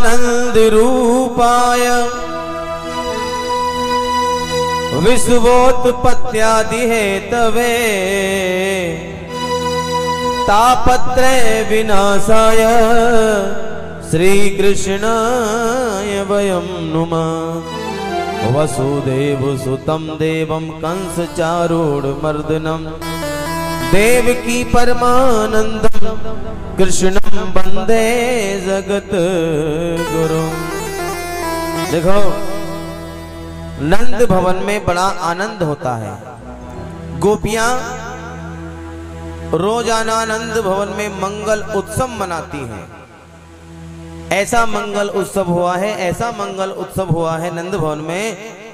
सच्चिदानंद रूपाय विश्वोत्पत्त्यादि Hathaway तापत्रय विनाशाय श्री कृष्णाय वयं नुमः। वसुदेव सुतं देवं कंस चारूढमर्दनं देवकी परमानंदं कृष्णं वंदे जगत गुरु। देखो, नंद भवन में बड़ा आनंद होता है। गोपियां रोजाना नंद भवन में मंगल उत्सव मनाती हैं। ऐसा मंगल उत्सव हुआ है, ऐसा मंगल उत्सव हुआ है नंद भवन में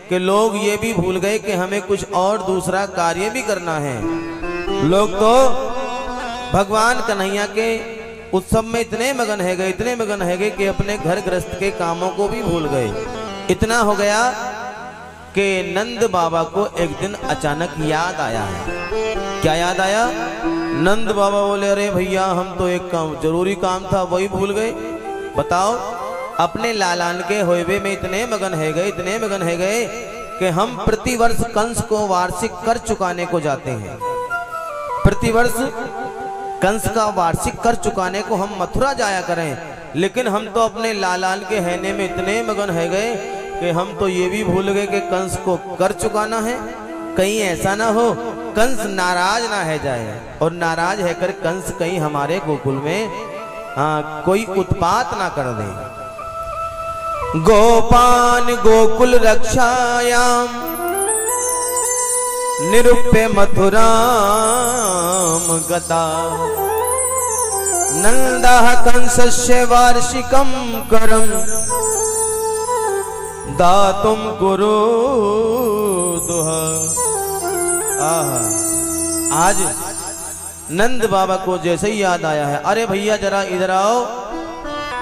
कि लोग ये भी भूल गए कि हमें कुछ और दूसरा कार्य भी करना है। लोग तो भगवान कन्हैया के उत्सव में इतने मगन है गए, इतने मगन है गए कि अपने घर गृहस्थ के कामों को भी भूल गए। इतना हो गया कि नंद बाबा को एक दिन अचानक याद आया है। क्या याद आया? नंद बाबा बोले, अरे भैया हम तो एक काम, जरूरी काम था वही भूल गए। बताओ, अपने लालान के होइबे में इतने मगन है गए, इतने मगन है गए कि हम प्रतिवर्ष कंस को वार्षिक कर चुकाने को जाते हैं। प्रतिवर्ष कंस का वार्षिक कर चुकाने को हम मथुरा जाया करें, लेकिन हम तो अपने लालान के हैने में इतने मगन है गए कि हम तो ये भी भूल गए कि कंस को कर चुकाना है। कहीं ऐसा ना हो कंस नाराज ना है जाए, और नाराज है कर कंस कहीं हमारे गोकुल में कोई उत्पात ना कर दे। गोपान गोकुल रक्षायाम निरूप्य मथुराम गता नंदः कंसस्य वार्षिकं करम दातुम गुरु दुहा। आज नंद बाबा को जैसे ही याद आया है, अरे भैया जरा इधर आओ,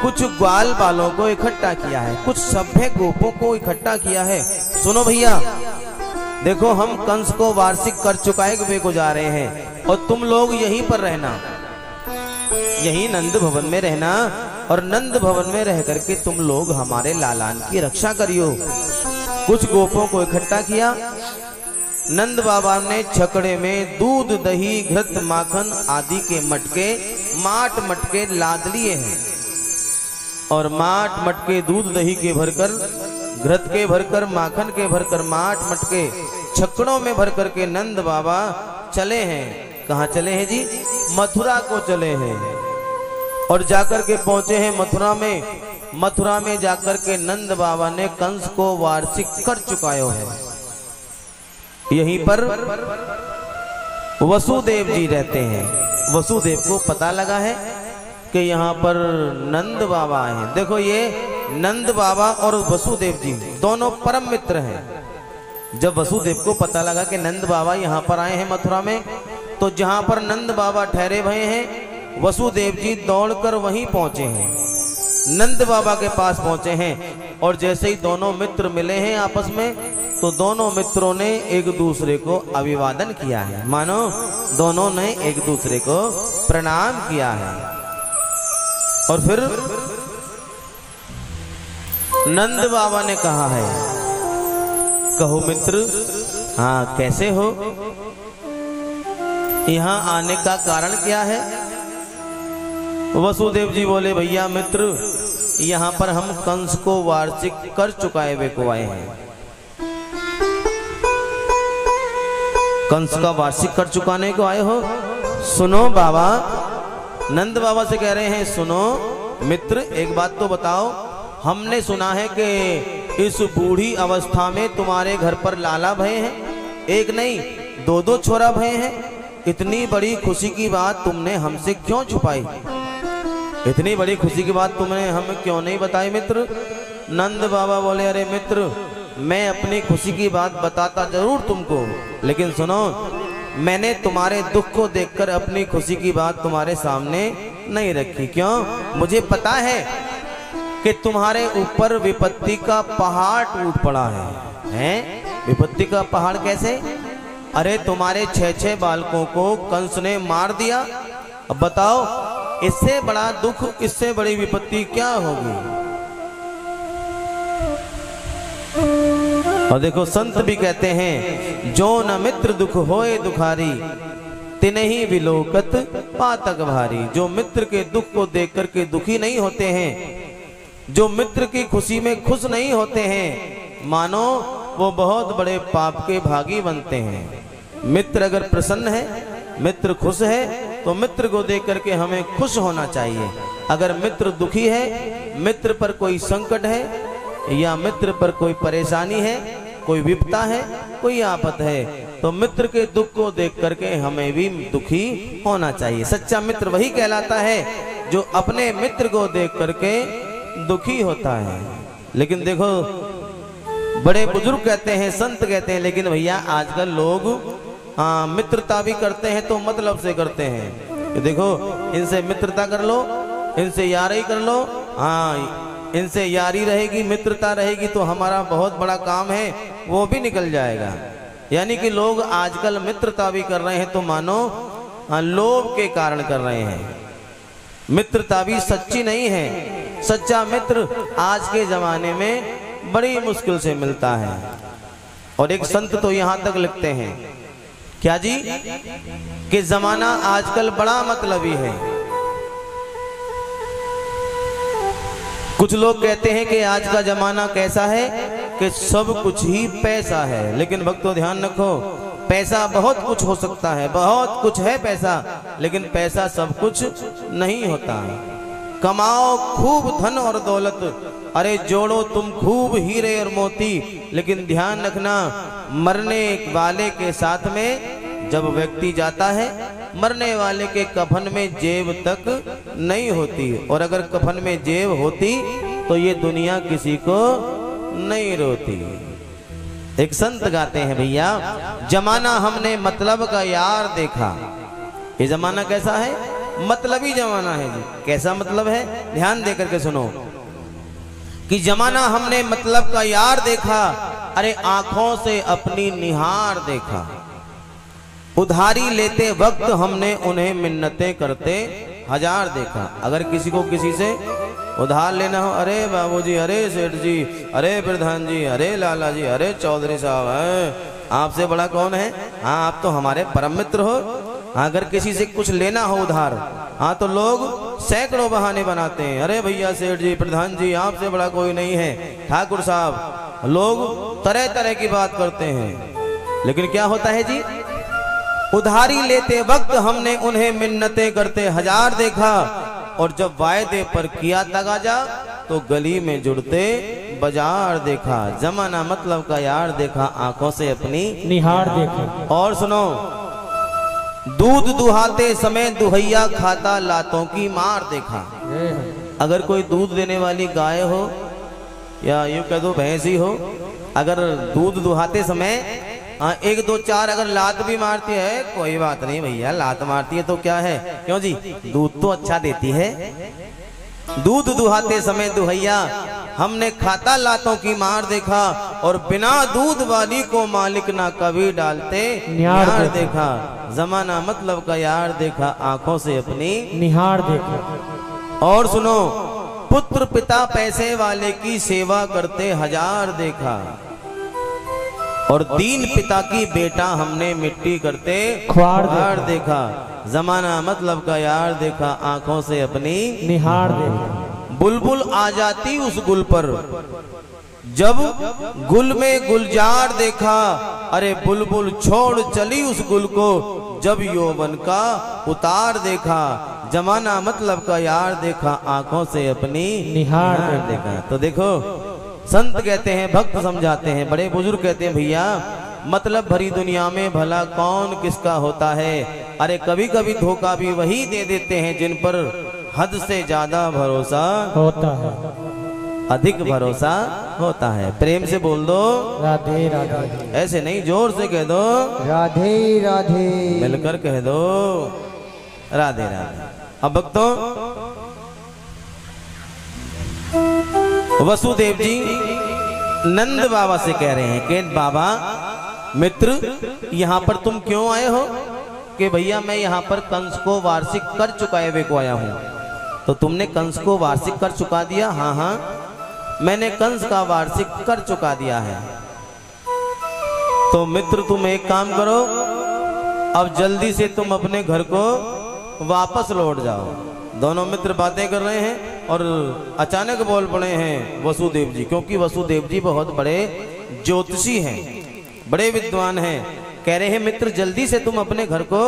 कुछ ग्वाल बालों को इकट्ठा किया है, कुछ सभ्य गोपों को इकट्ठा किया है। सुनो भैया, देखो हम कंस को वार्षिक कर चुकाए को जा रहे हैं, और तुम लोग यहीं पर रहना, यहीं नंद भवन में रहना, और नंद भवन में रह करके तुम लोग हमारे लालान की रक्षा करियो। कुछ गोपों को इकट्ठा किया। नंद बाबा ने छकड़े में दूध, दही, घृत, माखन आदि के मटके, माट मटके लाद लिए हैं, और माट मटके दूध दही के भरकर, घृत के भरकर, माखन के भरकर, माट मटके छकड़ों में भर करके नंद बाबा चले हैं। कहाँ चले हैं जी? मथुरा को चले हैं, और जाकर के पहुंचे हैं मथुरा में। मथुरा में जाकर के नंद बाबा ने कंस को वार्षिक कर चुकायो है। यहीं पर वसुदेव जी रहते हैं। वसुदेव को पता लगा है कि यहाँ पर नंद बाबा आए हैं। देखो, ये नंद बाबा और वसुदेव जी दोनों परम मित्र हैं। जब वसुदेव को पता लगा कि नंद बाबा यहाँ पर आए हैं मथुरा में, तो जहाँ पर नंद बाबा ठहरे हुए हैं, वसुदेव जी दौड़कर वहीं पहुंचे हैं, नंद बाबा के पास पहुंचे हैं। और जैसे ही दोनों मित्र मिले हैं आपस में, तो दोनों मित्रों ने एक दूसरे को अभिवादन किया है, मानो दोनों ने एक दूसरे को प्रणाम किया है। और फिर नंद बाबा ने कहा है, कहो मित्र, हाँ कैसे हो, यहाँ आने का कारण क्या है? वसुदेव जी बोले, भैया मित्र, यहाँ पर हम कंस को वार्षिक कर चुकाए हुए को आए हैं। कंस का वार्षिक कर चुकाने को आए हो? सुनो बाबा, नंद बाबा से कह रहे हैं, सुनो मित्र, एक बात तो बताओ, हमने सुना है कि इस बूढ़ी अवस्था में तुम्हारे घर पर लाला भय हैं, एक नहीं दो दो छोरा भय हैं। इतनी बड़ी खुशी की बात तुमने हमसे क्यों छुपाई? इतनी बड़ी खुशी की बात तुमने हमें क्यों नहीं बताई मित्र? नंद बाबा बोले, अरे मित्र, मैं अपनी खुशी की बात बताता जरूर तुमको, लेकिन सुनो, मैंने तुम्हारे दुख को देखकर अपनी खुशी की बात तुम्हारे सामने नहीं रखी। क्यों? मुझे पता है कि तुम्हारे ऊपर विपत्ति का पहाड़ टूट पड़ा है। हैं? विपत्ति का पहाड़ कैसे? अरे तुम्हारे 6 बालकों को कंस ने मार दिया। अब बताओ, इससे बड़ा दुख, इससे बड़ी विपत्ति क्या होगी? और देखो संत भी कहते हैं, जो न मित्र दुख होए दुखारी, तिन्हि विलोकत पातक भारी। जो मित्र के दुख को देख करके दुखी नहीं होते हैं, जो मित्र की खुशी में खुश नहीं होते हैं, मानो वो बहुत बड़े पाप के भागी बनते हैं। मित्र अगर प्रसन्न है, मित्र खुश है, तो मित्र को देख करके हमें खुश होना चाहिए। अगर मित्र दुखी है, मित्र पर कोई संकट है या मित्र पर कोई परेशानी है, कोई विपदा है, कोई आफत है, तो मित्र के दुख को देख करके हमें भी दुखी होना चाहिए। सच्चा मित्र वही कहलाता है जो अपने मित्र को देख करके दुखी होता है। लेकिन देखो बड़े बुजुर्ग कहते हैं, संत कहते हैं, लेकिन भैया आजकल लोग मित्रता भी करते हैं तो मतलब से करते हैं कि देखो इनसे मित्रता कर लो, इनसे यारी कर लो, हाँ इनसे यारी रहेगी, मित्रता रहेगी तो हमारा बहुत बड़ा काम है वो भी निकल जाएगा। यानी कि लोग आजकल मित्रता भी कर रहे हैं तो मानो लोभ के कारण कर रहे हैं। मित्रता भी सच्ची नहीं है। सच्चा मित्र आज के जमाने में बड़ी मुश्किल से मिलता है। और एक संत तो यहां तक लिखते हैं, क्या जी, कि जमाना आजकल बड़ा मतलबी है। कुछ लोग कहते हैं कि आज का जमाना कैसा है कि सब कुछ ही पैसा है। लेकिन भक्तों ध्यान रखो, पैसा बहुत कुछ हो सकता है, बहुत कुछ है पैसा, लेकिन पैसा सब कुछ नहीं होता। कमाओ खूब धन और दौलत, अरे जोड़ो तुम खूब हीरे और मोती, लेकिन ध्यान रखना मरने वाले के साथ में जब व्यक्ति जाता है, मरने वाले के कफन में जेब तक नहीं होती। और अगर कफन में जेब होती तो ये दुनिया किसी को नहीं रोती। एक संत गाते हैं, भैया जमाना हमने मतलब का यार देखा। ये जमाना कैसा है? मतलबी जमाना है जी। कैसा मतलब है? ध्यान दे करके सुनो कि जमाना हमने मतलब का यार देखा, अरे आंखों से अपनी निहार देखा। उधारी लेते वक्त हमने उन्हें मिन्नतें करते हजार देखा। अगर किसी को किसी से उधार लेना हो, अरे बाबूजी, अरे सेठ जी, अरे प्रधान जी, अरे लाला जी, अरे चौधरी साहब, आपसे बड़ा कौन है? हाँ आप तो हमारे परम मित्र हो। अगर किसी से कुछ लेना हो उधार, हाँ तो लोग सैकड़ों बहाने बनाते हैं। अरे भैया सेठ जी, प्रधान जी, आपसे बड़ा कोई नहीं है, ठाकुर साहब, लोग तरह तरह की बात करते हैं। लेकिन क्या होता है जी? उधारी लेते वक्त हमने उन्हें मिन्नतें करते हजार देखा, और जब वायदे पर किया तगाजा तो गली में जुड़ते बाजार देखा। जमाना मतलब का यार देखा, आंखों से अपनी निहार देखा। और सुनो, दूध दुहाते समय दुहैया खाता लातों की मार देखा। अगर कोई दूध देने वाली गाय हो या यूं कह दो भैंसी हो, अगर दूध दुहाते समय एक दो चार अगर लात भी मारती है, कोई बात नहीं भैया, लात मारती है तो क्या है, क्यों जी, दूध तो अच्छा देती है। दूध दुहाते समय दुहैया हमने खाता लातों की मार देखा, और बिना दूध वाली को मालिक ना कभी डालते यार देखा। जमाना मतलब का यार देखा, आंखों से अपनी निहार देखा। और सुनो, पुत्र पिता पैसे वाले की सेवा करते हजार देखा, और दीन पिता की बेटा हमने मिट्टी करते ख्वार देखा। जमाना मतलब का यार देखा, आंखों से अपनी निहार देखा। बुलबुल आ जाती उस गुल पर जब गुल में गुलजार देखा, अरे बुलबुल छोड़ चली उस गुल को जब यौवन का उतार देखा। जमाना मतलब का यार देखा, आंखों से अपनी निहार देखा। तो देखो संत कहते हैं, भक्त समझाते हैं, बड़े बुजुर्ग कहते हैं, भैया मतलब भरी दुनिया में भला कौन किसका होता है। अरे कभी कभी धोखा भी वही दे देते हैं जिन पर हद से ज्यादा भरोसा होता है, अधिक भरोसा होता है। प्रेम से बोल दो राधे राधे। ऐसे नहीं, जोर से कह दो राधे राधे। मिलकर कह दो राधे राधे। अब भक्तों, वसुदेव जी नंद बाबा से कह रहे हैं कि बाबा मित्र, यहाँ पर तुम क्यों आए हो? कि भैया मैं यहाँ पर कंस को वार्षिक कर चुकाए हुए को आया हूँ। तो तुमने कंस को वार्षिक कर चुका दिया? हाँ हाँ। मैंने कंस का वार्षिक कर चुका दिया है। तो मित्र तुम एक काम करो, अब जल्दी से तुम अपने घर को वापस लौट जाओ। दोनों मित्र बातें कर रहे हैं और अचानक बोल पड़े हैं वसुदेव जी, क्योंकि वसुदेव जी बहुत बड़े ज्योतिषी हैं, बड़े विद्वान हैं। कह रहे हैं मित्र जल्दी से तुम अपने घर को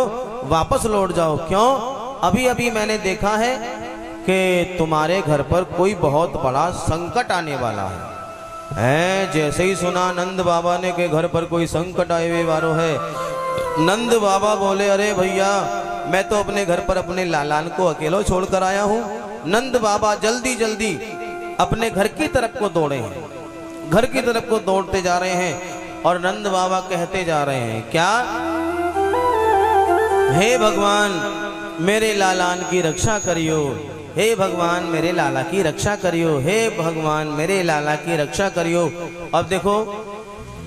वापस लौट जाओ। क्यों? अभी अभी मैंने देखा है कि तुम्हारे घर पर कोई बहुत बड़ा संकट आने वाला है। जैसे ही सुना नंद बाबा ने के घर पर कोई संकट आए हुए वारो है, नंद बाबा बोले अरे भैया मैं तो अपने घर पर अपने लालान को अकेला छोड़कर आया हूँ। नंद बाबा जल्दी जल्दी अपने घर की तरफ को दौड़े हैं, घर की तरफ को दौड़ते जा रहे हैं और नंद बाबा कहते जा रहे हैं क्या? हे भगवान मेरे लालान की रक्षा करियो, हे भगवान मेरे लाला की रक्षा करियो, हे भगवान मेरे लाला की रक्षा करियो। अब देखो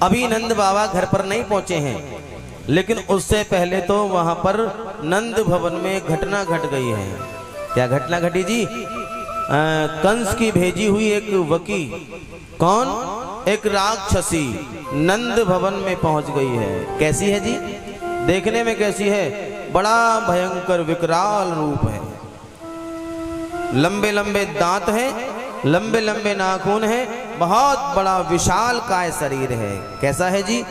अभी नंद बाबा घर पर नहीं पहुंचे हैं, लेकिन उससे पहले तो वहां पर नंद भवन में घटना घट गई है। क्या घटना घटी जी? कंस की भेजी हुई एक वकी, कौन? एक राक्षसी नंद भवन में पहुंच गई है। कैसी है जी? देखने में कैसी है? बड़ा भयंकर विकराल रूप है, लंबे लंबे दांत हैं, लंबे लंबे नाखून हैं, बहुत बड़ा विशाल काय शरीर है। कैसा है जी?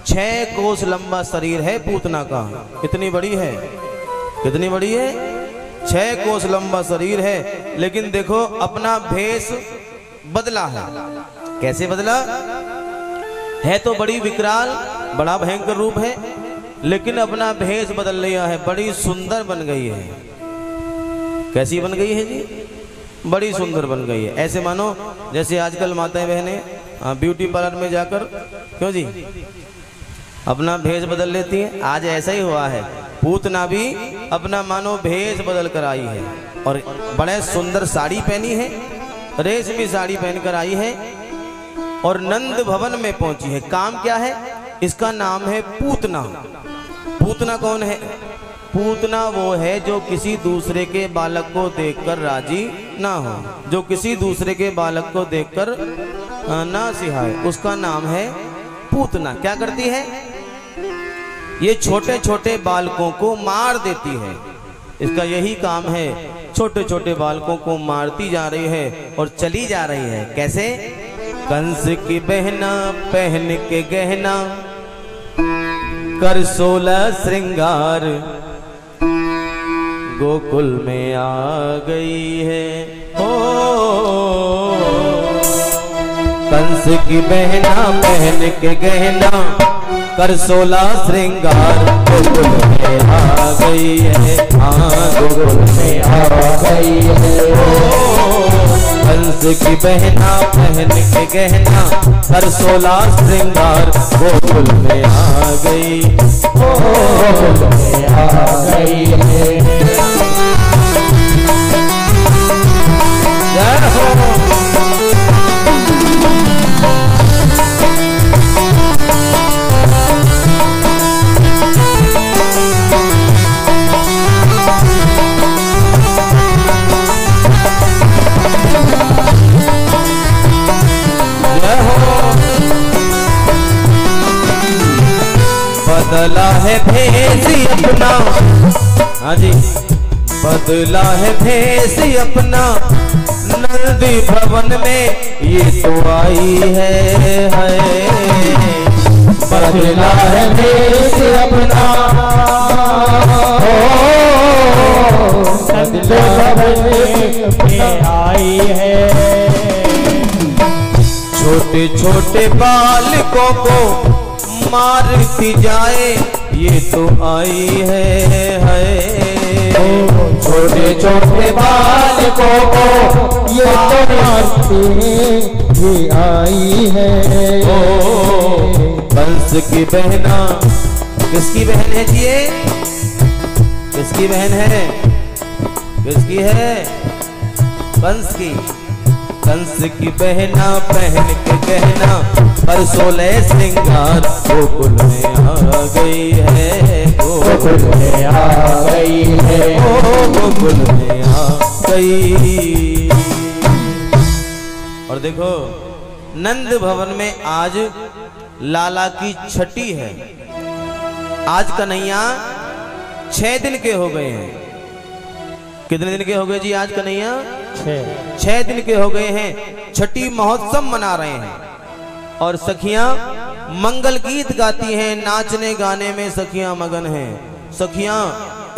6 कोस लंबा शरीर है पूतना का। कितनी बड़ी है? कितनी बड़ी है? 6 कोस लंबा शरीर है। लेकिन देखो अपना भेष बदला है। कैसे बदला है? तो बड़ी विकराल, बड़ा भयंकर रूप है, लेकिन अपना भेष बदल लिया है, बड़ी सुंदर बन गई है। कैसी बन गई है जी? बड़ी सुंदर बन गई है। ऐसे मानो जैसे आजकल माताएं बहनें ब्यूटी पार्लर में जाकर क्यों जी अपना भेष बदल लेती हैं। आज ऐसा ही हुआ है, पूतना भी अपना मानो भेष बदल कर आई है और बड़े सुंदर साड़ी पहनी है, रेशमी साड़ी पहनकर आई है और नंद भवन में पहुंची है। काम क्या है इसका? नाम है पूतना। पूतना कौन है? पूतना वो है जो किसी दूसरे के बालक को देखकर राजी ना हो, जो किसी दूसरे के बालक को देखकर ना सिहाए, उसका नाम है पूतना। क्या करती है? ये छोटे छोटे बालकों को मार देती है। इसका यही काम है, छोटे छोटे बालकों को मारती जा रही है और चली जा रही है। कैसे? कंस की बहना पहन के गहना कर 16 श्रृंगार गोकुल में आ गई है। ओ कंस की बहना पहन के गहना कर 16 श्रृंगार गोकुल में आ गई है। हाँ गोकुल में आ गई है। कंस की बहना पहन के गहना कर 16 श्रृंगार गोकुल में आ गई। गोकुल में आ गई है। जय हो। बदला है भेष अपना, हाँ जी बदला है भेष अपना नंदी भवन में ये तो आई है। बदला है भेष अपना नंदी भवन में आई है। छोटे छोटे बालकों को मारती जाए ये तो आई है। छोटे छोटे बालकों को ये तो मारती ये आई है। कंस की बहना, किसकी बहन है जी? ये किसकी बहन है? किसकी है? कंस की। कंस की बहना पहन के गहना पर 16 श्रृंगार गोकुल में आ गई है। गोकुल में आ गई है। गोकुल में आ गई। और देखो नंद भवन में आज लाला की छठी है। आज कन्हैया 6 दिन के हो गए हैं। कितने दिन के हो गए जी आज कन्हैया? 6 दिन के हो गए हैं। छठी महोत्सव मना रहे हैं और सखियां मंगल गीत गाती हैं। नाचने गाने में सखियां मगन हैं। सखियां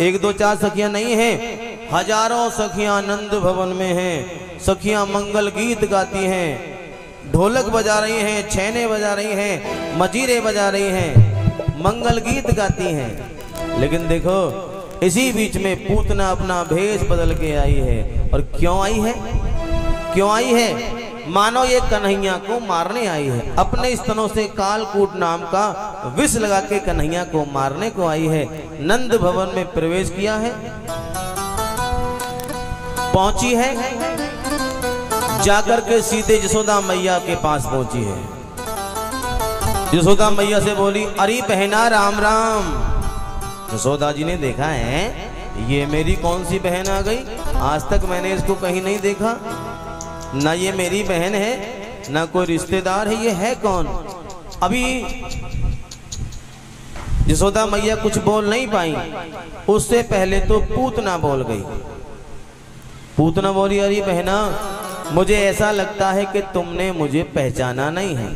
1 2 4 सखियां नहीं हैं, हजारों सखियां नंद भवन में हैं। सखियां मंगल गीत गाती हैं, ढोलक बजा रही हैं, छैने बजा रही हैं, मजीरे बजा रही हैं, मंगल गीत गाती हैं। लेकिन देखो इसी बीच में पूतना अपना भेष बदल के आई है। और क्यों आई है? क्यों आई है? मानो ये कन्हैया को मारने आई है। अपने स्तनों से कालकूट नाम का विष लगा के कन्हैया को मारने को आई है। नंद भवन में प्रवेश किया है, पहुंची है, जाकर के सीधे यशोदा मैया के पास पहुंची है। यशोदा मैया से बोली, अरे बहना राम राम। यशोदा जी ने देखा है ये मेरी कौन सी बहन आ गई, आज तक मैंने इसको कहीं नहीं देखा, ना ये मेरी बहन है ना कोई रिश्तेदार है, ये है कौन? अभी यशोदा मैया कुछ बोल नहीं पाई, उससे पहले तो पूतना बोल गई। पूतना बोली, अरे बहना मुझे ऐसा लगता है कि तुमने मुझे पहचाना नहीं है।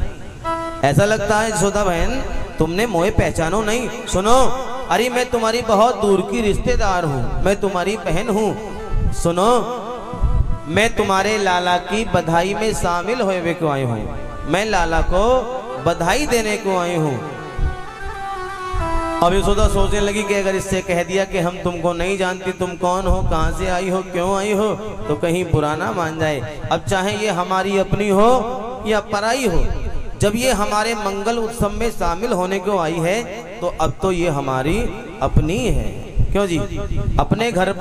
ऐसा लगता है यशोदा बहन तुमने मुझे पहचानो नहीं। सुनो, अरे मैं तुम्हारी बहुत दूर की रिश्तेदार हूँ, मैं तुम्हारी बहन हूँ। सुनो, मैं तुम्हारे लाला की बधाई में शामिल हुए को आई हूँ, मैं लाला को बधाई देने को आई हूँ। अब यशोदा सोचने लगी कि अगर इससे कह दिया कि हम तुमको नहीं जानती, तुम कौन हो, कहाँ से आई हो, क्यों आई हो, तो कहीं बुरा ना मान जाए। अब चाहे ये हमारी अपनी हो या पराई हो, जब ये हमारे मंगल उत्सव में शामिल होने को आई है तो अब तो ये हमारी अपनी है। क्यों जी? अपने घर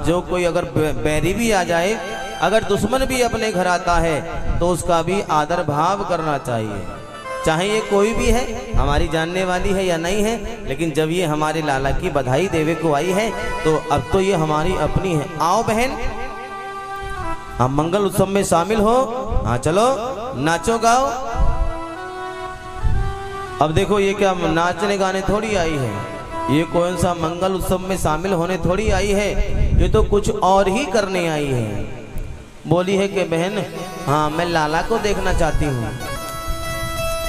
जो कोई अगर बैरी भी आ जाए, अगर दुश्मन भी अपने घर आता है तो उसका भी आदर भाव करना चाहिए, चाहे ये कोई भी है, हमारी जानने वाली है या नहीं है। लेकिन जब ये हमारे लाला की बधाई देवे को आई है तो अब तो ये हमारी अपनी है। आओ बहन, हम मंगल उत्सव में शामिल हो, हाँ चलो नाचो गाओ। अब देखो ये क्या नाचने गाने थोड़ी आई है, ये कौन सा मंगल उत्सव में शामिल होने थोड़ी आई है, ये तो कुछ और ही करने आई है। बोली है कि बहन हाँ मैं लाला को देखना चाहती हूँ।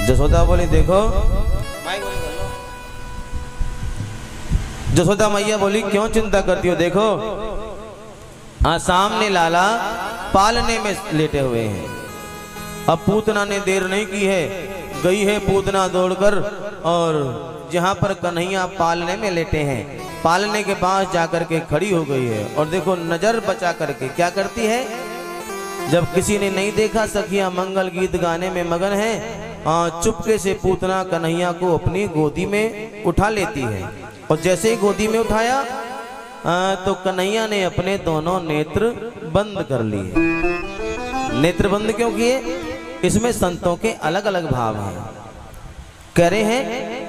यशोदा बोली, देखो यशोदा मैया बोली, क्यों चिंता करती हो, देखो हाँ सामने लाला पालने में लेटे हुए हैं। अब पूतना ने देर नहीं की है, गई है पूतना दौड़कर और जहां पर कन्हैया पालने में लेटे हैं, पालने के पास जाकर के खड़ी हो गई है। और देखो नजर बचा करके क्या करती है, जब किसी ने नहीं देखा सखियां मंगल गीत गाने में मगन है, चुपके से पूतना कन्हैया को अपनी गोदी में उठा लेती है। और जैसे ही गोदी में उठाया तो कन्हैया ने अपने दोनों नेत्र बंद कर लिए। नेत्र बंद क्यों किए? इसमें संतों के अलग अलग भाव हैं। कह रहे हैं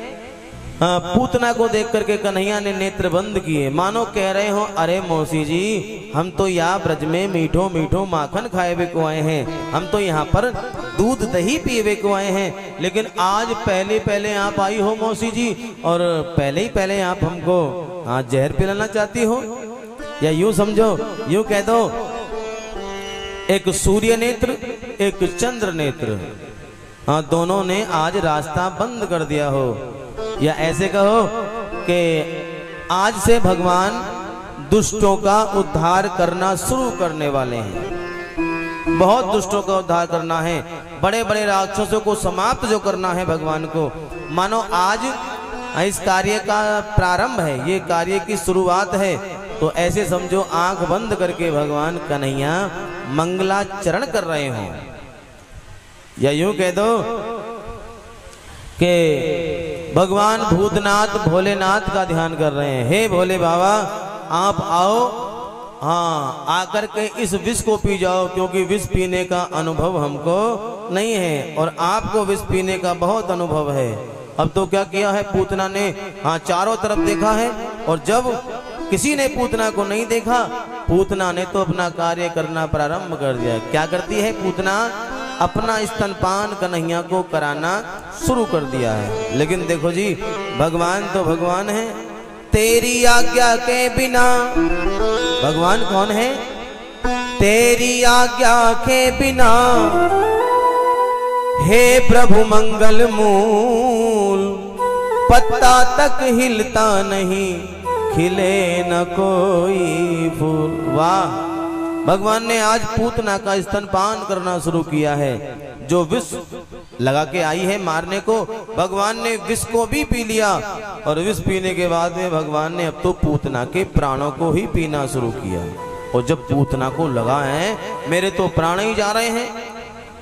पूतना को देख करके कन्हैया ने नेत्र बंद किए, मानो कह रहे हो, अरे मौसी जी हम तो यहाँ ब्रज में मीठो मीठो माखन खाए हुए को आए हैं, हम तो यहाँ पर दूध दही पिए हुए को आए हैं, लेकिन आज पहले पहले आप आई हो मौसी जी, और पहले ही पहले आप हमको जहर पिलाना चाहती हो। या यूं समझो, यूं कह दो, एक सूर्य नेत्र एक चंद्र नेत्र, दोनों ने आज रास्ता बंद कर दिया हो। या ऐसे कहो कि आज से भगवान दुष्टों का उद्धार करना शुरू करने वाले हैं। बहुत दुष्टों का उद्धार करना है, बड़े बड़े राक्षसों को समाप्त जो करना है भगवान को। मानो आज इस कार्य का प्रारंभ है, ये कार्य की शुरुआत है। तो ऐसे समझो आंख बंद करके भगवान कन्हैया मंगलाचरण कर रहे हो। या यूं कह दो कि भगवान भूतनाथ भोलेनाथ का ध्यान कर रहे हैं। हे भोले बाबा आप आओ, हाँ आकर के इस विष को पी जाओ, क्योंकि विष पीने का अनुभव हमको नहीं है और आपको विष पीने का बहुत अनुभव है। अब तो क्या किया है पूतना ने, हाँ चारों तरफ देखा है, और जब किसी ने पूतना को नहीं देखा, पूतना ने तो अपना कार्य करना प्रारंभ कर दिया। क्या करती है पूतना? अपना स्तनपान कन्हैया को कराना शुरू कर दिया है। लेकिन देखो जी, भगवान तो भगवान है, तेरी आज्ञा के बिना। भगवान कौन है? तेरी आज्ञा के बिना हे प्रभु मंगल मूल, पत्ता तक हिलता नहीं, खिले न कोई फूल। वाह, भगवान ने आज पूतना का स्तनपान करना शुरू किया है। जो विष लगा के आई है मारने को, भगवान ने विष को भी पी लिया, और विष पीने के बाद में भगवान ने अब तो पूतना के प्राणों को ही पीना शुरू किया। और जब पूतना को लगा है मेरे तो प्राण ही जा रहे हैं,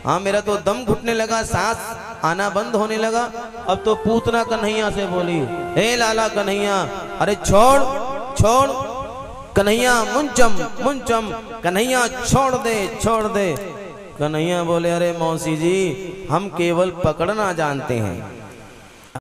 हाँ मेरा तो दम घुटने लगा, सांस आना बंद होने लगा, अब तो पूतना कन्हैया से बोली, हे लाला कन्हैया, अरे छोड़ छोड़ कन्हैया, मुंचम मुंचम, कन्हैया छोड़ दे छोड़ दे। कन्हैया बोले, अरे मौसी जी, हम केवल पकड़ना जानते हैं,